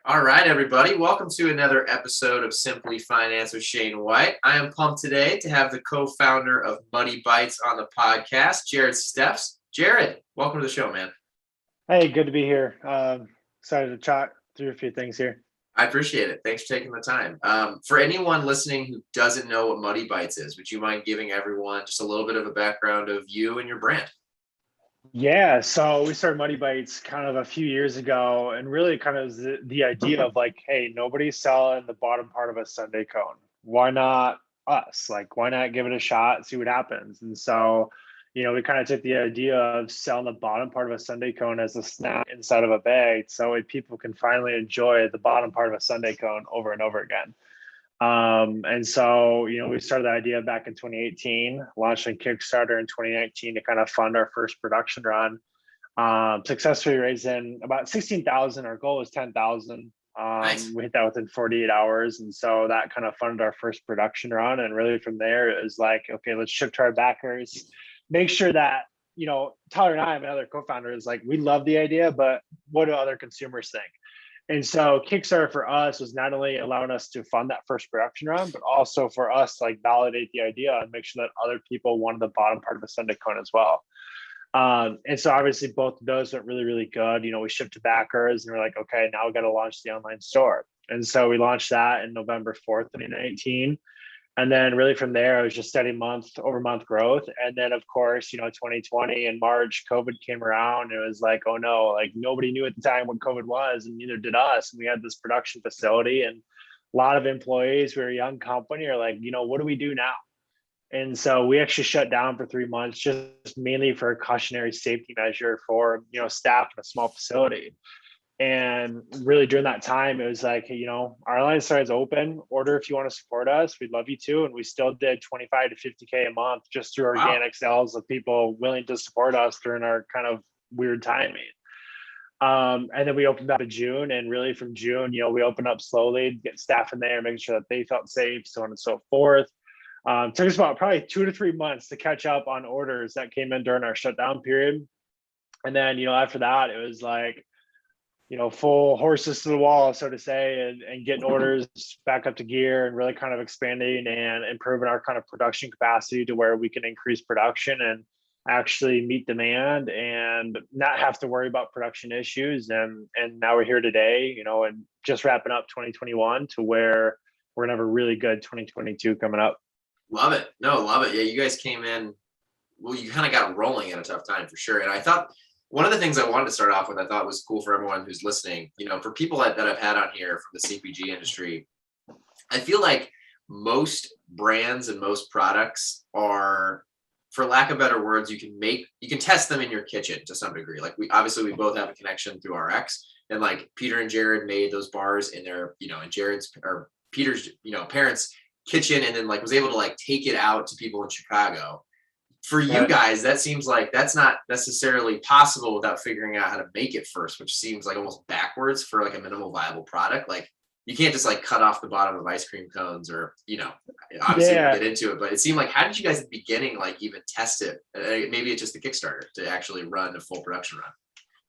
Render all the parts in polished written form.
All right, everybody. Welcome to another episode of Simply Finance with Shane White. I am pumped today to have the co-founder of Muddy Bites on the podcast, Jarod Steffes. Jarod, welcome to the show, man. Hey, good to be here. Excited to chat through a few things here. I appreciate it. Thanks for taking the time. For anyone listening who doesn't know what Muddy Bites is, would you mind giving everyone just a little bit of a background of you and your brand? Yeah, so we started Muddy Bites kind of a few years ago, and really kind of the idea of like, hey, nobody's selling the bottom part of a sundae cone. Why not us? Like, why not give it a shot, see what happens? And so, we kind of took the idea of selling the bottom part of a sundae cone as a snack inside of a bag, so people can finally enjoy the bottom part of a sundae cone over and over again. And so, we started the idea back in 2018, launched on Kickstarter in 2019 to kind of fund our first production run. Successfully raising about 16,000. Our goal was 10,000. Nice. We hit that within 48 hours. And so that kind of funded our first production run. And really from there, it was like, okay, let's ship to our backers, make sure that, Tyler and I, my other co-founder, is like, we love the idea, but what do other consumers think? And so Kickstarter for us was not only allowing us to fund that first production run, but also for us to like validate the idea and make sure that other people wanted the bottom part of the sundae cone as well. And so obviously both of those went really, really good. We shipped to backers and we're like, okay, now we got to launch the online store. And so we launched that in November 4th, 2019. And then really from there, it was just steady month over month growth. And then of course, 2020 in March, COVID came around. It was like, oh no, like nobody knew at the time what COVID was, and neither did us. And we had this production facility and a lot of employees. We were a young company are like, what do we do now? And so we actually shut down for 3 months, just mainly for a cautionary safety measure for, staff in a small facility. And really during that time, it was like, hey, our line starts open. Order if you want to support us. We'd love you to. And we still did 25 to 50K a month just through Wow. organic sales of people willing to support us during our kind of weird timing. And then we opened up in June. And really from June, we opened up slowly, get staff in there, making sure that they felt safe, so on and so forth. Took us about probably 2 to 3 months to catch up on orders that came in during our shutdown period. And then, after that, it was like, full horses to the wall, so to say, and getting orders back up to gear and really kind of expanding and improving our kind of production capacity to where we can increase production and actually meet demand and not have to worry about production issues. And now we're here today, and just wrapping up 2021 to where we're gonna have a really good 2022 coming up. Love it. No, love it. Yeah, you guys came in. Well, you kind of got rolling at a tough time for sure. And I thought one of the things I wanted to start off with, I thought was cool for everyone who's listening, for people that I've had on here from the CPG industry, I feel like most brands and most products are, for lack of better words, you can test them in your kitchen to some degree. Like we both have a connection through our ex, and like Peter and Jarod made those bars in their, in Jarod's or Peter's, parents' kitchen, and then like was able to like take it out to people in Chicago. For you Right. guys, that seems like that's not necessarily possible without figuring out how to make it first, which seems like almost backwards for like a minimal viable product. Like you can't just like cut off the bottom of ice cream cones or, obviously we'll Yeah. get into it, but it seemed like, how did you guys at the beginning, like even test it? Maybe it's just the Kickstarter to actually run a full production run.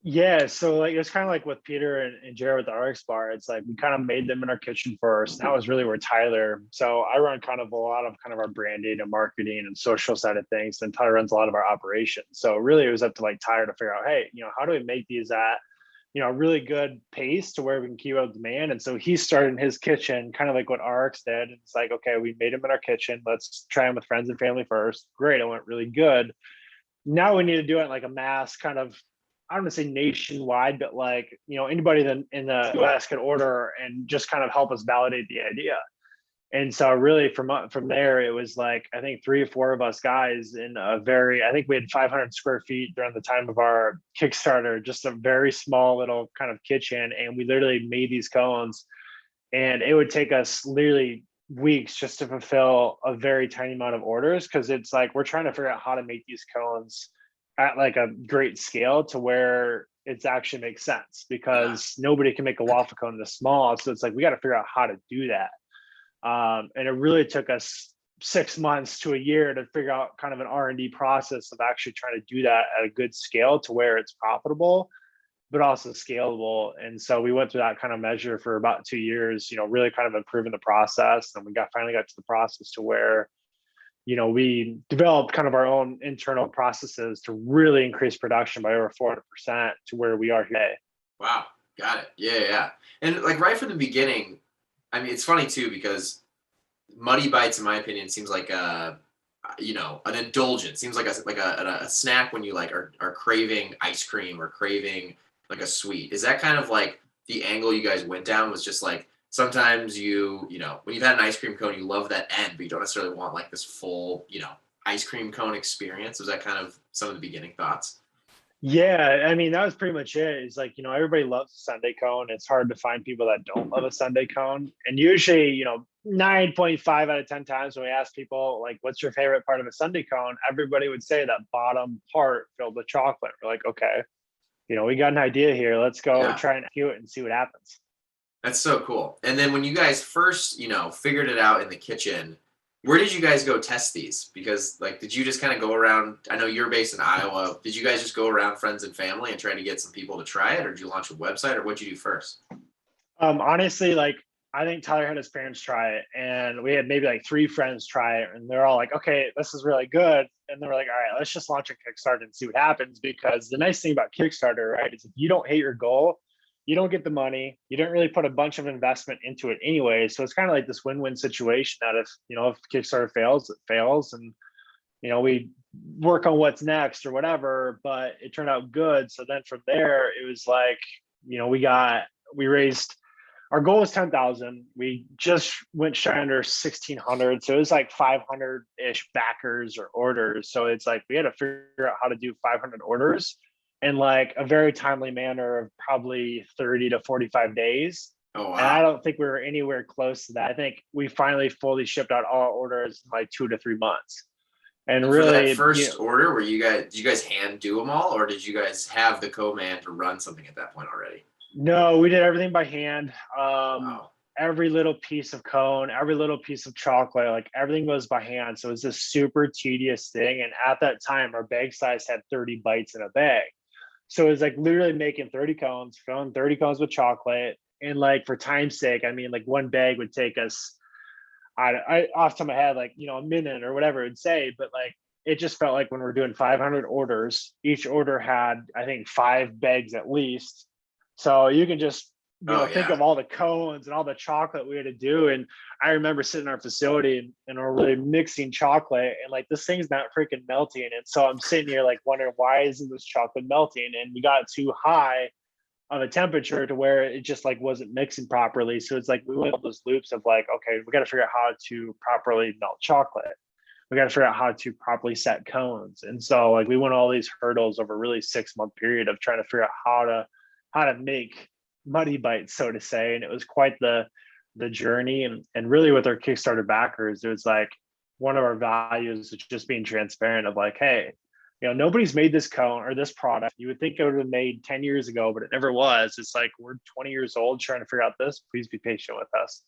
Yeah, so like it's kind of like with Peter and Jared with the RX bar. It's like we kind of made them in our kitchen first. That was really where Tyler. So I run kind of a lot of kind of our branding and marketing and social side of things, and Tyler runs a lot of our operations. So really, it was up to like Tyler to figure out, hey, how do we make these at a really good pace to where we can keep up demand. And so he started in his kitchen, kind of like what RX did. It's like, okay, we made them in our kitchen. Let's try them with friends and family first. Great, it went really good. Now we need to do it like a mass kind of, I don't want to say nationwide, but like, anybody in the US could order and just kind of help us validate the idea. And so really from there, it was like, I think 3 or 4 of us guys in I think we had 500 square feet during the time of our Kickstarter, just a very small little kind of kitchen. And we literally made these cones, and it would take us literally weeks just to fulfill a very tiny amount of orders. Cause it's like, we're trying to figure out how to make these cones at like a great scale to where it's actually makes sense, Yeah. because nobody can make a waffle cone this small. So it's like, we got to figure out how to do that. And it really took us 6 months to a year to figure out kind of an R&D process of actually trying to do that at a good scale to where it's profitable. but also scalable. And so we went through that kind of measure for about 2 years, really kind of improving the process. And we finally got to the process to where, we developed kind of our own internal processes to really increase production by over 400% to where we are today. Wow. Got it. Yeah, yeah. And like right from the beginning, I mean, it's funny too, because Muddy Bites, in my opinion, seems like an indulgence. Seems like a snack when you like are craving ice cream or craving like a sweet. Is that kind of like the angle you guys went down? Was just like sometimes when you've had an ice cream cone, you love that end, but you don't necessarily want like this full ice cream cone experience. Was that kind of some of the beginning thoughts? Yeah, I mean, that was pretty much it. It's like, everybody loves a sundae cone. It's hard to find people that don't love a sundae cone. And usually, 9.5 out of 10 times when we ask people, like, what's your favorite part of a sundae cone? Everybody would say that bottom part filled with chocolate. We're like, okay, we got an idea here. Let's go Yeah. try and do it and see what happens. That's so cool. And then when you guys first, figured it out in the kitchen, where did you guys go test these? Because like, did you just kind of go around? I know you're based in Iowa. Did you guys just go around friends and family and try to get some people to try it, or did you launch a website, or what'd you do first? Honestly, like, I think Tyler had his parents try it, and we had maybe like 3 friends try it, and they're all like, okay, this is really good. And then we're like, all right, let's just launch a Kickstarter and see what happens. Because the nice thing about Kickstarter, right, is if you don't hit your goal, you don't get the money. You don't really put a bunch of investment into it anyway. So it's kind of like this win-win situation that if Kickstarter fails, it fails. And, we work on what's next or whatever, but it turned out good. So then from there, it was like, we raised, our goal was 10,000. We just went shy under 1,600. So it was like 500-ish backers or orders. So it's like we had to figure out how to do 500 orders in like a very timely manner of probably 30 to 45 days. Oh And I wow! don't think we were anywhere close to that. I think we finally fully shipped out all our orders in like 2 to 3 months. And And for that really, first order, did you guys hand do them all, or did you guys have the co-man to run something at that point already? no, we did everything by hand. Wow. Every little piece of cone, every little piece of chocolate, like everything goes by hand. So it's this super tedious thing. And at that time, our bag size had 30 bites in a bag. So it's like literally making 30 cones, filling 30 cones with chocolate. And like for time's sake, I mean, like one bag would take us, I off the top of my head, like, a minute or whatever it would say, but like, it just felt like when we're doing 500 orders, each order had, I think, 5 bags at least. So you can just, Oh think yeah. of all the cones and all the chocolate we had to do. And I remember sitting in our facility and we're really mixing chocolate and like this thing's not freaking melting. And so I'm sitting here like wondering, why isn't this chocolate melting? And we got too high of a temperature to where it just like wasn't mixing properly. So it's like we went on those loops of like, okay, we got to figure out how to properly melt chocolate. We got to figure out how to properly set cones. And so like we went all these hurdles over a really 6-month period of trying to figure out how to make Muddy Bites, so to say. And it was quite the journey. And really with our Kickstarter backers, it was like one of our values is just being transparent of like, hey, nobody's made this cone or this product. You would think it would have been made 10 years ago, but it never was. It's like, we're 20 years old trying to figure out this. Please be patient with us.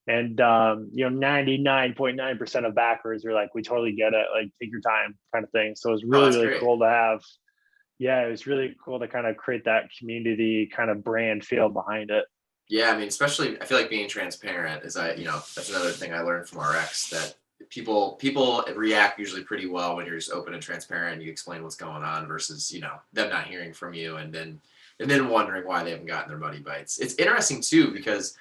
And 99.9% of backers are like, we totally get it. Like, take your time, kind of thing. So it was Oh, really, that's really great. cool to have. Yeah, it was really cool to kind of create that community kind of brand feel behind it. Yeah, I mean, especially I feel like being transparent is that's another thing I learned from RX, that people react usually pretty well when you're just open and transparent and you explain what's going on versus, them not hearing from you and then wondering why they haven't gotten their Muddy Bites. It's interesting too because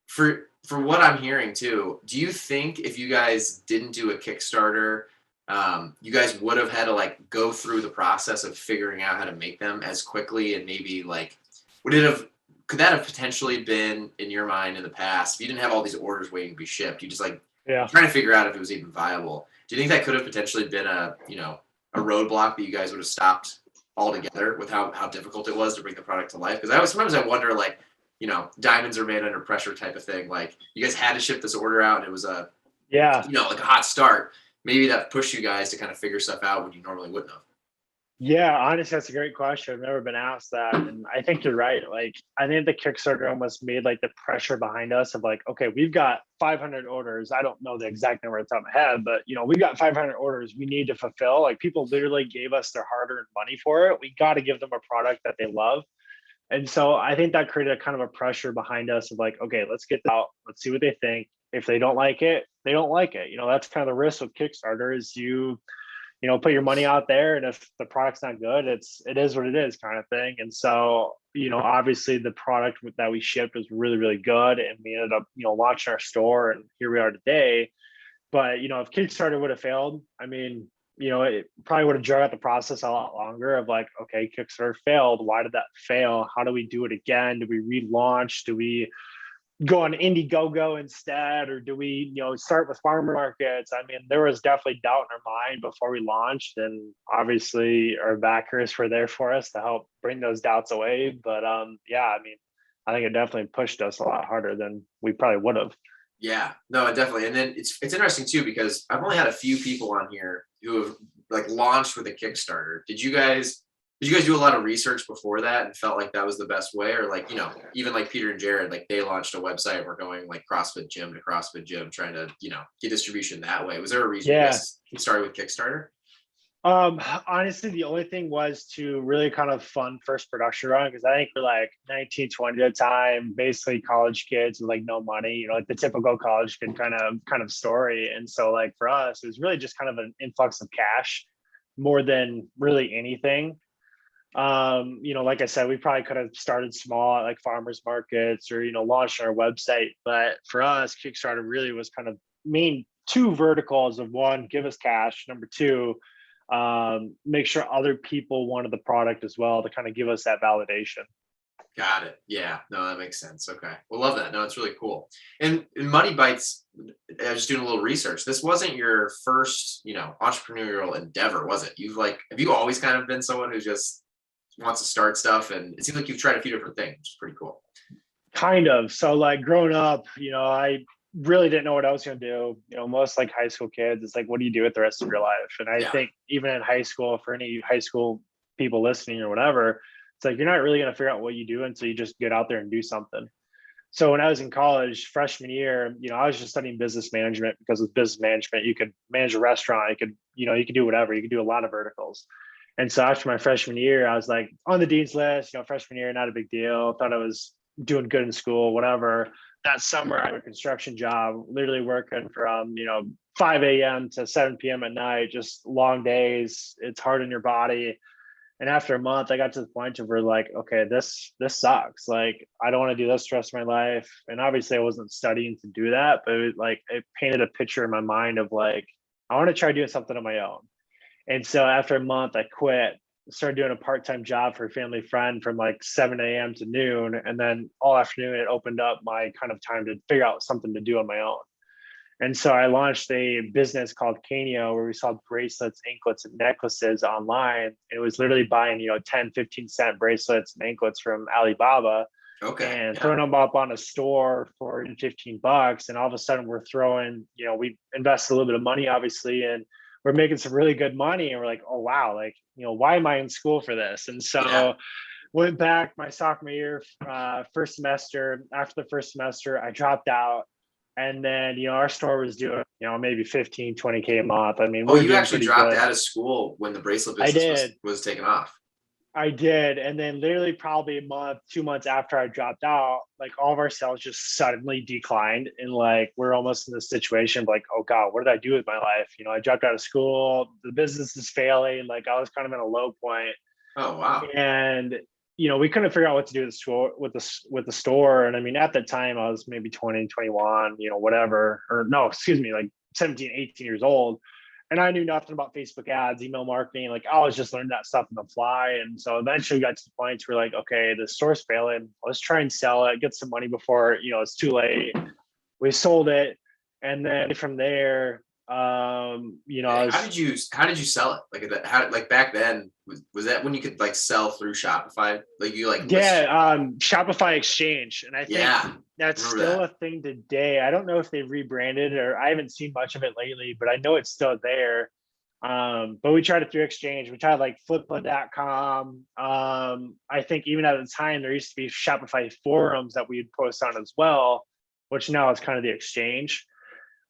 for what I'm hearing too, do you think if you guys didn't do a Kickstarter, you guys would have had to like go through the process of figuring out how to make them as quickly, and maybe like could that have potentially been in your mind in the past if you didn't have all these orders waiting to be shipped? You just like Yeah. trying to figure out if it was even viable. Do you think that could have potentially been a roadblock that you guys would have stopped altogether with how difficult it was to bring the product to life? Because sometimes I wonder, like, diamonds are made under pressure type of thing. Like, you guys had to ship this order out and it was Yeah. like a hot start. Maybe that pushed you guys to kind of figure stuff out when you normally wouldn't have. Yeah, honestly, that's a great question. I've never been asked that. And I think you're right. Like, I think the Kickstarter almost made like the pressure behind us of like, okay, we've got 500 orders. I don't know the exact number at the top of my head, but we've got 500 orders we need to fulfill. Like, people literally gave us their hard earned money for it. We got to give them a product that they love. And so I think that created a kind of a pressure behind us of like, okay, let's get out, let's see what they think. If they don't like it, they don't like it. That's kind of the risk with Kickstarter is put your money out there, and if the product's not good, it is what it is kind of thing. And so obviously the product that we shipped was really really good, and we ended up launching our store, and here we are today. But if Kickstarter would have failed, I mean, it probably would have dragged out the process a lot longer of like, okay, Kickstarter failed, why did that fail, how do we do it again, do we relaunch, do we go on Indiegogo instead, or do we, start with farmer markets? I mean, there was definitely doubt in our mind before we launched, and obviously our backers were there for us to help bring those doubts away. But yeah, I mean, I think it definitely pushed us a lot harder than we probably would have. Yeah, no, definitely. And then it's interesting too because I've only had a few people on here who have like launched with a Kickstarter. Did you guys do a lot of research before that and felt like that was the best way? Or like, even like Peter and Jared, like they launched a website and we're going like CrossFit gym to CrossFit gym, trying to, get distribution that way. Was there a reason you Yeah. guys started with Kickstarter? Honestly, the only thing was to really kind of fund first production run, because I think we're like 19, 20 at a time, basically college kids with like no money, like the typical college kid kind of story. And so like for us, it was really just kind of an influx of cash more than really anything. Like I said, we probably could have started small at like farmers markets or, launched our website. But for us, Kickstarter really was kind of main two verticals of one, give us cash. Number two, make sure other people wanted the product as well to kind of give us that validation. Got it. Yeah. No, that makes sense. Okay. Well, love that. No, it's really cool. And Muddy Bites, I was just doing a little research. This wasn't your first, entrepreneurial endeavor, was it? Have you always kind of been someone who just wants to start stuff? And it seems like you've tried a few different things, which is pretty cool. Kind of. So like growing up, I really didn't know what I was going to do. Most like high school kids, it's like, what do you do with the rest of your life? And I Yeah. think even in high school, for any high school people listening or whatever, it's like, you're not really going to figure out what you do until you just get out there and do something. So when I was in college, freshman year, I was just studying business management, because with business management, you could manage a restaurant. You could do whatever. You could do a lot of verticals. And so after my freshman year, I was like on the dean's list, freshman year, not a big deal. Thought I was doing good in school, whatever. That summer, I had a construction job, literally working from, 5 a.m. to 7 p.m. at night, just long days. It's hard on your body. And after a month, I got to the point of where like, okay, this sucks. Like, I don't want to do this the rest of my life. And obviously I wasn't studying to do that, but it painted a picture in my mind of like, I want to try doing something on my own. And so after a month, I quit, started doing a part-time job for a family friend from like 7 a.m. to noon. And then all afternoon, it opened up my kind of time to figure out something to do on my own. And so I launched a business called Canio, where we sold bracelets, anklets, and necklaces online. It was literally buying, 10, 15-cent bracelets and anklets from Alibaba, Okay. and Yeah. throwing them up on a store for $15. And all of a sudden we're throwing, we invested a little bit of money, obviously, and we're making some really good money. And we're like, oh, wow, like, why am I in school for this? And so Yeah. went back my sophomore year, first semester. After the first semester, I dropped out. And then, our store was doing, maybe 15, 20K a month. I mean, we Oh, were you doing actually pretty dropped good. out of school when the bracelet I business was did. was taking off. I did. And then literally probably a month, 2 months after I dropped out, like all of our sales just suddenly declined. And like, we're almost in this situation of like, oh God, what did I do with my life? I dropped out of school, the business is failing. Like, I was kind of in a low point. Oh, wow. And we couldn't figure out what to do with the store, with the store. And I mean, at the time I was maybe 20, 21, whatever, or no, excuse me, like 17, 18 years old. And I knew nothing about Facebook ads, email marketing. Like, I was just learning that stuff on the fly. And so eventually we got to the point where like, okay, the store's failing. Let's try and sell it, get some money before, it's too late. We sold it. And then from there, I How was, did you sell it? Like back then was that when you could like sell through Shopify? Like you like list? yeah, Shopify Exchange. And I think Yeah, that's remember still that? a thing today. I don't know if they rebranded, or I haven't seen much of it lately, but I know it's still there. But we tried it through Exchange. We tried like flippa.com. I think even at the time there used to be Shopify forums that we'd post on as well, which now is kind of the Exchange.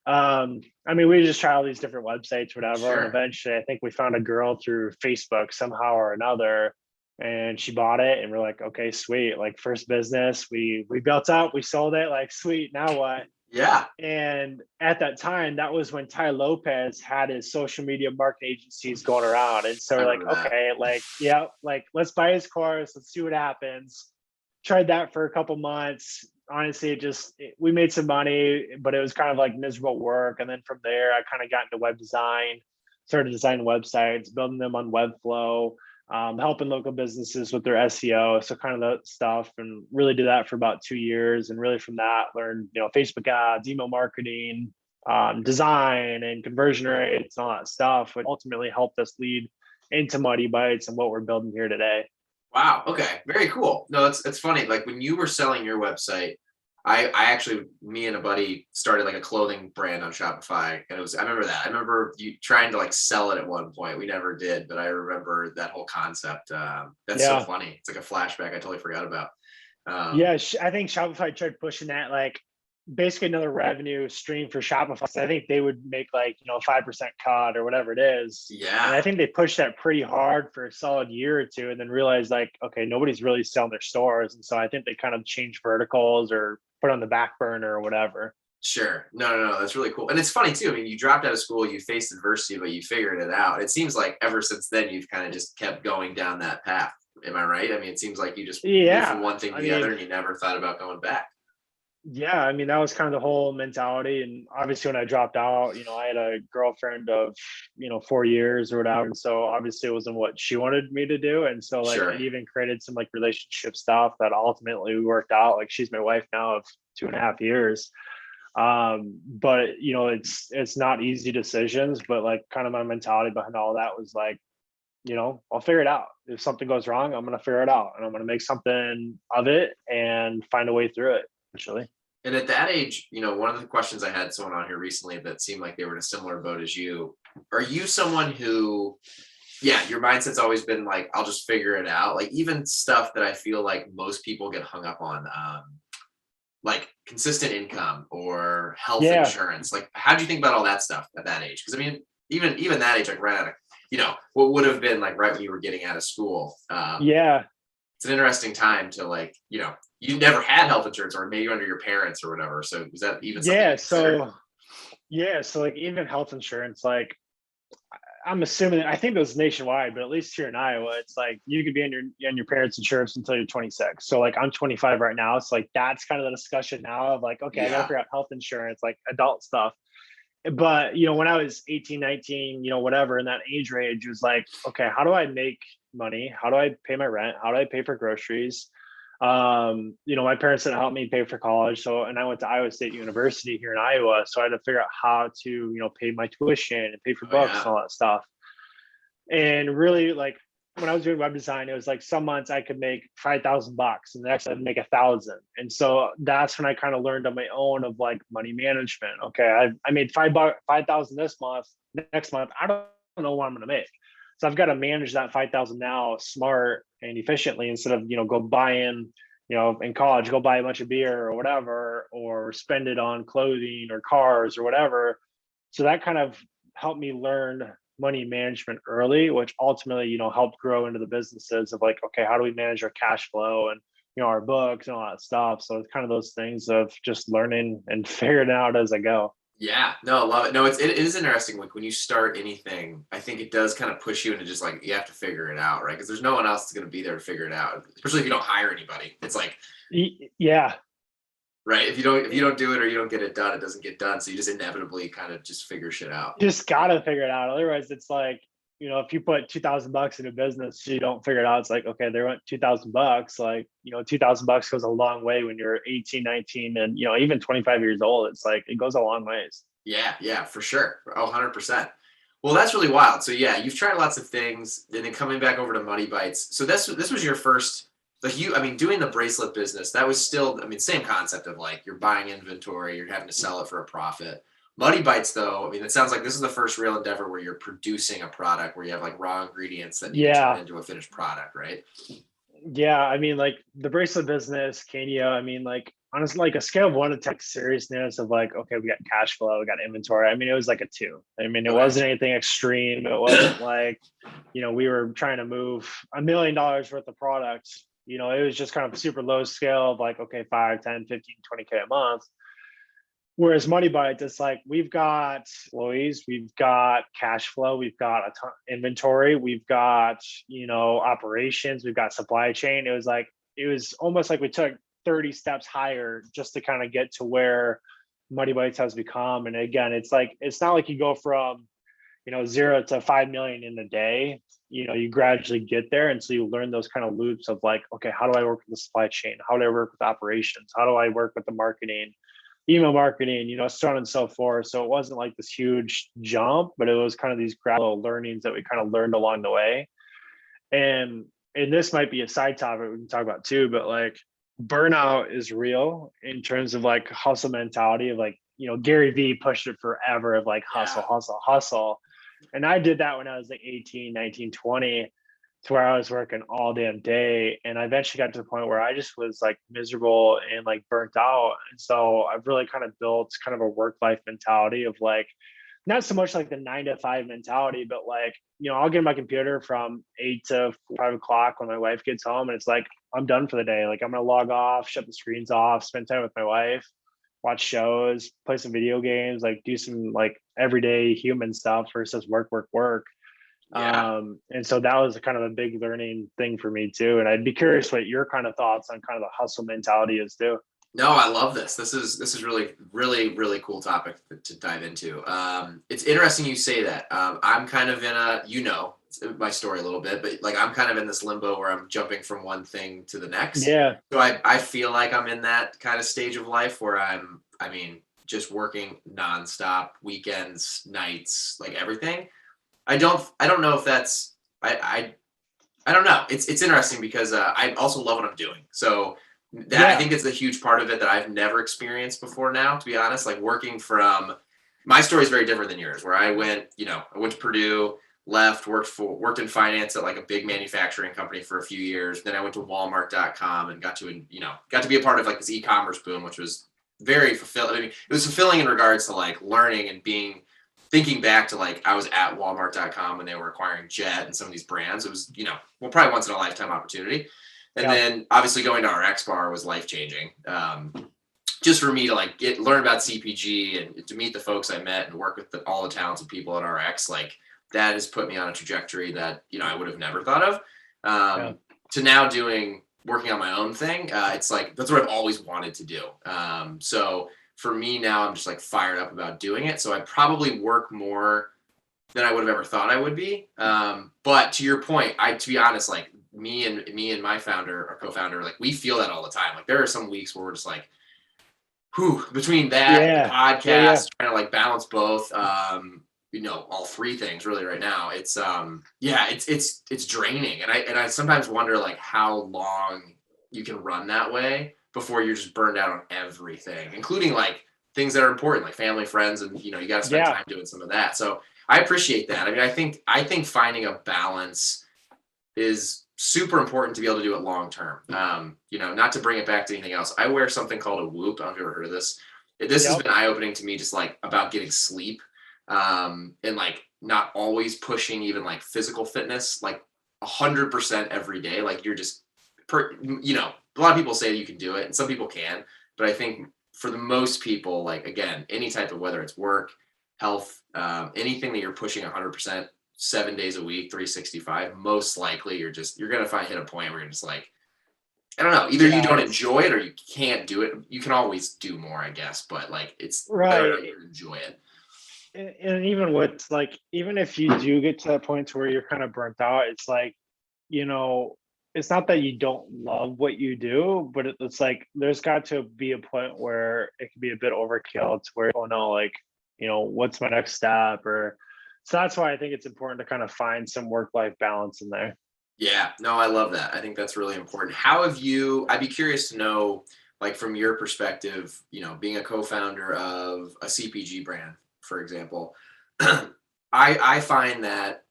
I mean, we just tried all these different websites, whatever, and Sure. eventually I think we found a girl through Facebook somehow or another, and she bought it, and we're like, okay, sweet, like first business, we built up, we sold it, like sweet, now what? Yeah. And at that time, that was when Ty Lopez had his social media marketing agencies going around. And so I we're like, remember that. okay, like, yeah, like let's buy his course, let's see what happens. Tried that for a couple months. Honestly, we made some money, but it was kind of like miserable work. And then from there, I kind of got into web design, started designing websites, building them on Webflow, helping local businesses with their SEO. So kind of that stuff, and really did that for about 2 years. And really from that, learned, Facebook ads, email marketing, design and conversion rates and all that stuff, which ultimately helped us lead into Muddy Bites and what we're building here today. Wow. Okay. Very cool. No, it's funny. Like when you were selling your website, I actually, me and a buddy started like a clothing brand on Shopify, and I remember that. I remember you trying to like sell it at one point. We never did, but I remember that whole concept. That's so Yeah. funny. It's like a flashback I totally forgot about. Yeah, I think Shopify tried pushing that, like basically another revenue stream for Shopify. So I think they would make like 5% cut or whatever it is, and Yeah. I think they pushed that pretty hard for a solid year or two, and then realized like, okay, nobody's really selling their stores, and so I think they kind of changed verticals or put on the back burner or whatever. Sure. No. That's really cool. And it's funny too. I mean, you dropped out of school, you faced adversity, but you figured it out. It seems like ever since then, you've kind of just kept going down that path. Am I right? I mean, it seems like you just moved from Yeah, one thing to I the other mean, and you never thought about going back. yeah, I mean, that was kind of the whole mentality. And obviously, when I dropped out, I had a girlfriend of, 4 years or whatever. And so obviously, it wasn't what she wanted me to do. And so, like, it Sure. even created some like relationship stuff that ultimately worked out. Like, she's my wife now of 2.5 years. But it's not easy decisions. But like, kind of my mentality behind all that was like, I'll figure it out. If something goes wrong, I'm going to figure it out, and I'm going to make something of it and find a way through it, actually. And at that age, one of the questions I had someone on here recently that seemed like they were in a similar boat as you. Are you someone who, yeah, your mindset's always been like, I'll just figure it out? Like even stuff that I feel like most people get hung up on, like consistent income or health Yeah. insurance. Like, how do you think about all that stuff at that age? Because I mean, even that age, like right out of, what would have been like right when you were getting out of school. Yeah. It's an interesting time to like, you never had health insurance or maybe under your parents or whatever. So was that even something Yeah. you considered? So like even health insurance, like I'm assuming, I think it was nationwide, but at least here in Iowa, it's like you could be on your parents' insurance until you're 26. So like I'm 25 right now. So like that's kind of the discussion now of like, okay, I gotta Yeah. figure out health insurance, like adult stuff. But when I was 18, 19, whatever in that age range, it was like, okay, how do I make money? How do I pay my rent? How do I pay for groceries? My parents didn't help me pay for college. So, and I went to Iowa State University here in Iowa. So I had to figure out how to, pay my tuition and pay for Oh books yeah. and all that stuff. And really, like when I was doing web design, it was like some months I could make $5,000 and the next I'd make 1,000. And so that's when I kind of learned on my own of like money management. Okay, I made 5,000 this month. Next month, I don't know what I'm going to make. So I've got to manage that 5,000 now smart and efficiently instead of go buying in college, go buy a bunch of beer or whatever, or spend it on clothing or cars or whatever. So that kind of helped me learn money management early, which ultimately, helped grow into the businesses of like, okay, how do we manage our cash flow and, our books and all that stuff. So it's kind of those things of just learning and figuring it out as I go. Yeah, no, I love it. No, it is interesting. Like when you start anything, I think it does kind of push you into just like you have to figure it out, right? Because there's no one else that's going to be there to figure it out, especially if you don't hire anybody. It's like, Yeah. right, if you don't do it or you don't get it done, it doesn't get done. So you just inevitably kind of just figure shit out. Just gotta figure it out. Otherwise, it's like, if you put $2,000 in a business, you don't figure it out. It's like, okay, they went $2,000. Like, $2,000 goes a long way when you're 18, 19, and even 25 years old. It's like it goes a long ways. Yeah, for sure. 100%. Well, that's really wild. So yeah, you've tried lots of things, and then coming back over to Muddy Bites. So this was your first, like I mean, doing the bracelet business. That was still, I mean, same concept of like you're buying inventory, you're having to sell it for a profit. Muddy Bites, though, I mean, it sounds like this is the first real endeavor where you're producing a product where you have like raw ingredients that need to turn Yeah. into a finished product, right? Yeah, I mean, like the bracelet business, Kenya, I mean, like honestly, like a scale of 1 to 10 seriousness of like, okay, we got cash flow, we got inventory. I mean, it was like a 2. I mean, it Okay. wasn't anything extreme. It wasn't like, we were trying to move $1 million worth of products. It was just kind of super low scale of like, okay, 5, 10, 15, 20K a month. Whereas Money Bites, it's like we've got employees, we've got cash flow, we've got a ton inventory, we've got operations, we've got supply chain. It was almost like we took 30 steps higher just to kind of get to where Money Bites has become. And again, it's not like you go from 0 to 5 million in a day. You gradually get there, and so you learn those kind of loops of like, okay, how do I work with the supply chain? How do I work with operations? How do I work with the marketing? Email marketing, so on and so forth. So it wasn't like this huge jump, but it was kind of these gradual learnings that we kind of learned along the way. And this might be a side topic we can talk about too, but like burnout is real in terms of like hustle mentality of like, Gary Vee pushed it forever of like hustle, Yeah. hustle, hustle. And I did that when I was like 18, 19, 20, to where I was working all damn day. And I eventually got to the point where I just was like miserable and like burnt out. And so I've really kind of built kind of a work life mentality of like, not so much like the 9 to 5 mentality, but like, I'll get on my computer from 8 to 5 o'clock when my wife gets home. And it's like, I'm done for the day. Like I'm going to log off, shut the screens off, spend time with my wife, watch shows, play some video games, like do some like everyday human stuff versus work, work, work. Yeah. And so that was kind of a big learning thing for me too. And I'd be curious what your kind of thoughts on kind of the hustle mentality is too. No, I love this. This is really, really, really cool topic to dive into. It's interesting you say that. I'm kind of in it's my story a little bit, but like I'm kind of in this limbo where I'm jumping from one thing to the next. Yeah. So I feel like I'm in that kind of stage of life where I mean, just working nonstop, weekends, nights, like everything. I don't know if that's I don't know. It's interesting because I also love what I'm doing. So that I Yeah. think it's a huge part of it that I've never experienced before now, to be honest. Like working from my story is very different than yours, where I went to Purdue, left, worked in finance at like a big manufacturing company for a few years. Then I went to Walmart.com and got to be a part of like this e-commerce boom, which was very fulfilling. I mean, it was fulfilling in regards to like learning and thinking back to like I was at Walmart.com when they were acquiring Jet and some of these brands. It was, probably once in a lifetime opportunity. And Yeah. then obviously going to RX Bar was life changing. Just for me to like learn about CPG and to meet the folks I met and work with all the talented people at RX, like that has put me on a trajectory that I would have never thought of. Yeah. To now working on my own thing, it's like that's what I've always wanted to do. So for me now, I'm just like fired up about doing it. So I probably work more than I would have ever thought I would be. But to your point, to be honest, like me and my founder or co-founder, like we feel that all the time. Like there are some weeks where we're just like, whew, between that, the Yeah. Yeah. Yeah. podcast, trying to like balance both, all three things really right now. It's it's draining. And I sometimes wonder like how long you can run that way before you're just burned out on everything, including like things that are important, like family, friends, and you got to spend Yeah. time doing some of that. So I appreciate that. I mean, I think finding a balance is super important to be able to do it long term. Not to bring it back to anything else. I wear something called a Whoop. I don't know if you've ever heard of this. This has Yep. been eye opening to me, just like about getting sleep, and like not always pushing even like physical fitness, like 100% every day. Like you're just, a lot of people say that you can do it, and some people can, but I think for the most people, like again, any type of whether it's work, health, anything that you're pushing 100%, 7 days a week, 365, most likely you're gonna hit a point where you're just like, I don't know, either you Yeah. don't enjoy it or you can't do it. You can always do more, I guess, but like it's better Right. that you enjoy it. And even with like, even if you do get to that point to where you're kind of burnt out, it's like, you know, it's not that you don't love what you do, but it's like there's got to be a point where it can be a bit overkill to where, oh no, like, what's my next step? Or so that's why I think it's important to kind of find some work-life balance in there. Yeah, no, I love that. I think that's really important. I'd be curious to know, like from your perspective, being a co-founder of a CPG brand, for example, I find that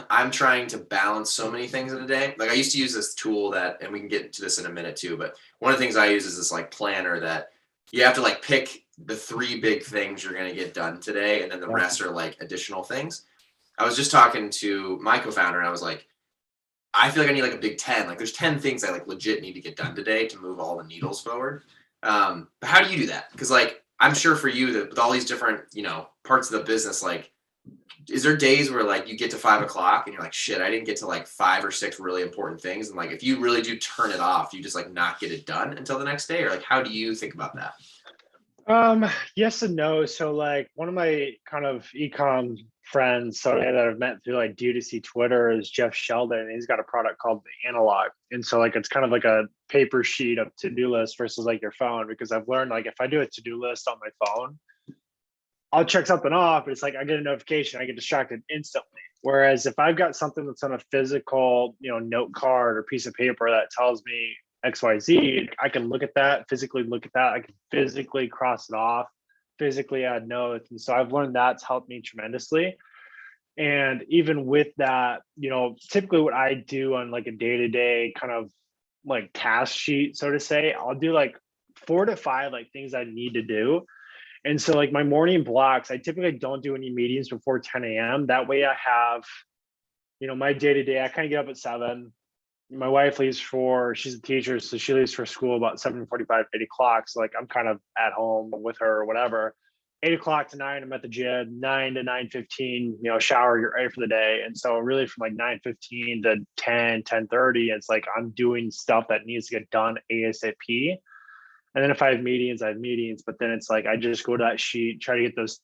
I'm trying to balance so many things in a day. Like I used to use this tool that, and we can get to this in a minute too, but one of the things I use is this like planner that you have to like pick the 3 big things you're going to get done today, and then the rest are like additional things. I was just talking to my co-founder and I was like, I feel like I need like a big 10. Like there's 10 things I like legit need to get done today to move all the needles forward. But how do you do that? Because like I'm sure for you that with all these different, parts of the business, like is there days where like you get to 5 o'clock and you're like, shit, I didn't get to like 5 or 6 really important things. And like if you really do turn it off, you just like not get it done until the next day? Or like how do you think about that? Yes and no. So like one of my kind of ecom friends, so that I've met through like D2C Twitter, is Jeff Sheldon, and he's got a product called the Analog. And so like it's kind of like a paper sheet of to-do list versus like your phone, because I've learned like if I do a to-do list on my phone, I'll check something off, but it's like I get a notification, I get distracted instantly. Whereas if I've got something that's on a physical, note card or piece of paper that tells me XYZ, I can look at that, physically look at that. I can physically cross it off, physically add notes. And so I've learned that's helped me tremendously. And even with that, typically what I do on like a day-to-day kind of like task sheet, so to say, I'll do like 4 to 5 like things I need to do. And so like my morning blocks, I typically don't do any meetings before 10 a.m. That way I have, my day-to-day, I kind of get up at 7. My wife leaves she's a teacher, so she leaves for school about 7:45, 8 o'clock. So like I'm kind of at home with her or whatever. 8 o'clock to 9, I'm at the gym. 9 to 9:15, shower, get ready for the day. And so really from like 9:15 to 10:30, it's like I'm doing stuff that needs to get done ASAP. And then if I have meetings, I have meetings. But then it's like I just go to that sheet, try to get those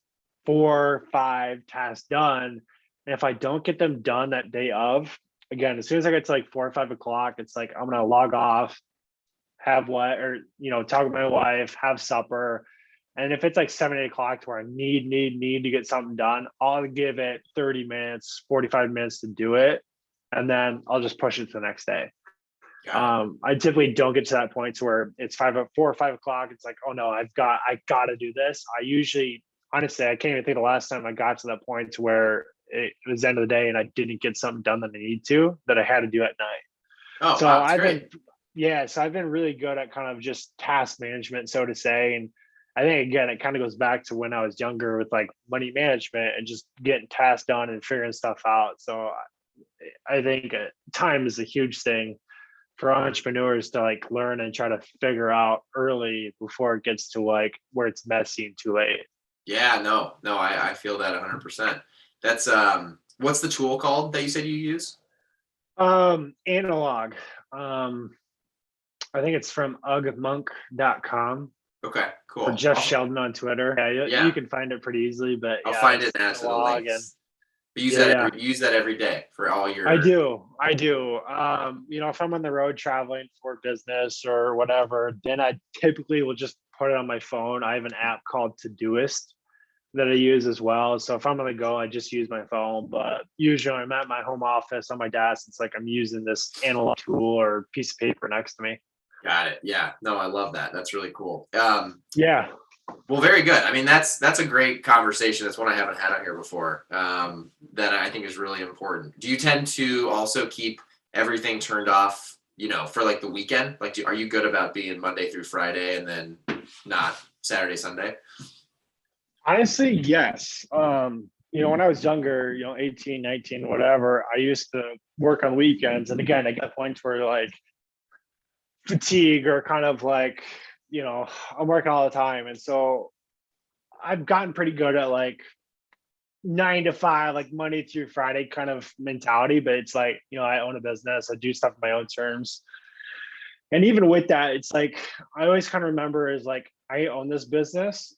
4, 5 tasks done. And if I don't get them done that day of, again, as soon as I get to like 4 or 5 o'clock, it's like I'm gonna log off, have what, or talk with my wife, have supper. And if it's like 7, 8 o'clock to where I need to get something done, I'll give it 30 minutes, 45 minutes to do it. And then I'll just push it to the next day. I typically don't get to that point to where it's 4 or 5 o'clock. It's like, oh no, I got to do this. I usually, honestly, I can't even think the last time I got to that point to where it was the end of the day and I didn't get something done that I need to, that I had to do at night. Oh, so wow, I've been really good at kind of just task management, so to say. And I think, again, it kind of goes back to when I was younger with like money management and just getting tasks done and figuring stuff out. So I think time is a huge thing for entrepreneurs to like learn and try to figure out early before it gets to like where it's messy and too late. Yeah, no, I feel that 100%. That's what's the tool called that you said you use? Analog. I think it's from ugmonk.com. Okay, cool. Or Jeff Sheldon on Twitter. Yeah, you can find it pretty easily, but I'll find it and add to the links. Use that every day for all your. I do. If I'm on the road traveling for business or whatever, then I typically will just put it on my phone. I have an app called Todoist that I use as well. So if I'm on the go, I just use my phone. But usually I'm at my home office on my desk. It's like I'm using this analog tool or piece of paper next to me. Got it. Yeah. No, I love that. That's really cool. Yeah. Well, very good. I mean, that's a great conversation. That's one I haven't had on here before. That I think is really important. Do you tend to also keep everything turned off, for like the weekend? Like, are you good about being Monday through Friday and then not Saturday, Sunday? Honestly, yes. When I was younger, 18, 19, whatever, I used to work on weekends. And again, I got points where like fatigue or kind of like, I'm working all the time. And so I've gotten pretty good at like 9 to 5, like Monday through Friday kind of mentality. But it's like, I own a business, I do stuff on my own terms. And even with that, it's like, I always kind of remember is like, I own this business.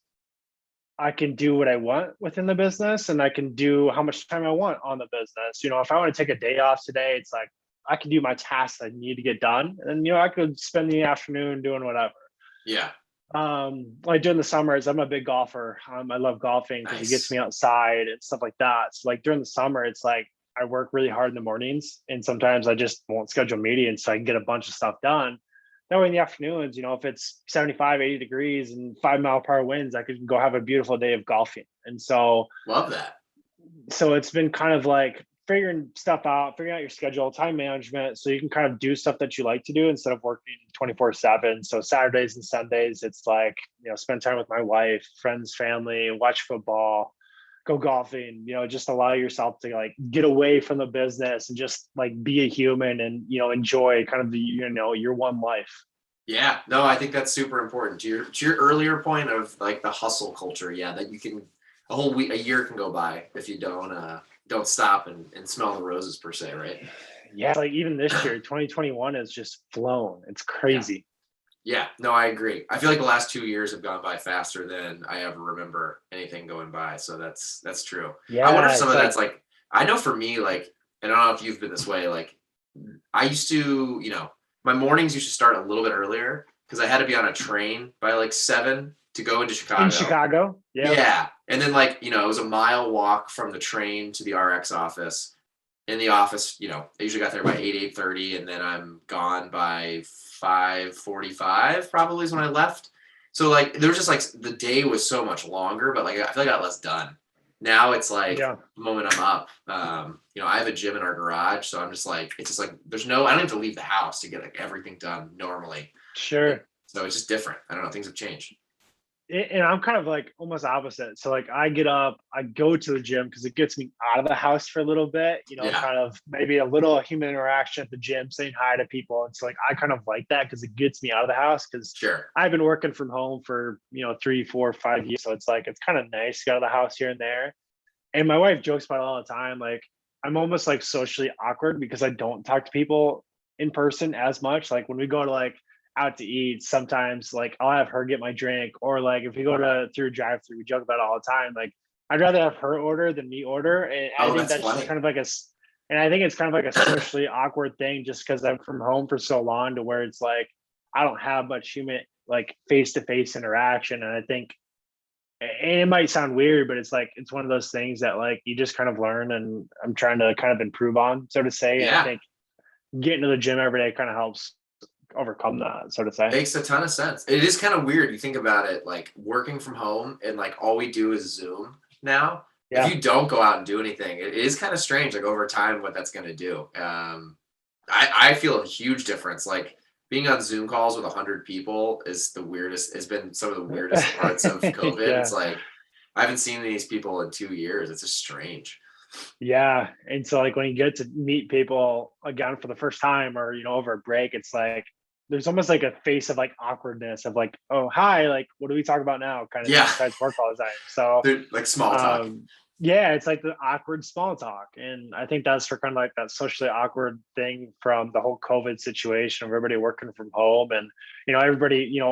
I can do what I want within the business and I can do how much time I want on the business. If I want to take a day off today, it's like, I can do my tasks I need to get done. And, I could spend the afternoon doing whatever. Yeah. Like during the summers, I'm a big golfer. I love golfing because it gets me outside and stuff like that. So like during the summer, it's like I work really hard in the mornings and sometimes I just won't schedule meetings so I can get a bunch of stuff done. that way in the afternoons, if it's 75, 80 degrees and 5 mile per hour winds, I could go have a beautiful day of golfing. And Love that. so it's been kind of like figuring out your schedule, time management, so you can kind of do stuff that you like to do instead of working 24/7. So Saturdays and Sundays, it's like, spend time with my wife, friends, family, watch football, go golfing, just allow yourself to like get away from the business and just like be a human and, enjoy kind of the, your one life. Yeah, no, I think that's super important. To your earlier point of like the hustle culture, yeah, that you can a whole week, a year can go by if you don't stop and smell the roses per se, right? Yeah, like even this year, 2021 has just flown. It's Yeah. crazy. Yeah, no, I agree. I feel like the last 2 years have gone by faster than I ever remember anything going by. So that's true. I wonder if Yeah, some it's of like that's like I know for me, like, and I don't know if you've been this way, like I used to, my mornings used to start a little bit earlier because I had to be on a train by like 7 to go into in Chicago. Chicago. Yep. Yeah. And then like, it was a mile walk from the train to the RX office. In the office, I usually got there by 8:30, and then I'm gone by 5:45 probably is when I left. So like there was just like the day was so much longer, but like I feel like I got less done. Now it's like Yeah, the moment I'm up, I have a gym in our garage, so I'm just like it's just like I don't have to leave the house to get like everything done normally. sure. So it's just different. I don't know, things have changed. And I'm kind of like almost opposite. So like I get up, I go to the gym because it gets me out of the house for a little bit, Yeah, kind of maybe a little human interaction at the gym, saying hi to people. And so like I kind of like that because it gets me out of the house because sure. I've been working from home for 3, 4, 5 years. So it's like it's kind of nice to get out of the house here and there. And my wife jokes about it all the time. Like I'm almost like socially awkward because I don't talk to people in person as much. Like when we go to like out to eat, sometimes like I'll have her get my drink, or like if we go to through a drive-through, we joke about it all the time. Like I'd rather have her order than me order, and I Oh, think that's that's just funny. kind of like and I think it's kind of like a socially awkward thing, just because I'm from home for so long, to where it's like I don't have much human like face-to-face interaction, and I think and it might sound weird, but it's like it's one of those things that like you just kind of learn, and I'm trying to kind of improve on, so to say. And I Yeah. think getting to the gym every day kind of helps overcome that, so to say. Makes a ton of sense. It is kind of weird. You think about it, like working from home and like all we do is Zoom now. If Yeah. you don't go out and do anything, it is kind of strange, like over time, what that's going to do. I feel a huge difference. Like being on Zoom calls with 100 people is the weirdest, has been some of the weirdest parts of COVID. It's Yeah. like, I haven't seen these people in 2 years. It's just strange. Yeah. And so like when you get to meet people again for the first time, or, over a break, it's like there's almost like a face of like awkwardness of like, oh, hi, like what do we talk about now, kind of thing, Yeah. besides work all the time. So They're like small talk. um yeah, it's like the awkward small talk. And I think that's for kind of like that socially awkward thing from the whole COVID situation of everybody working from home. And everybody, a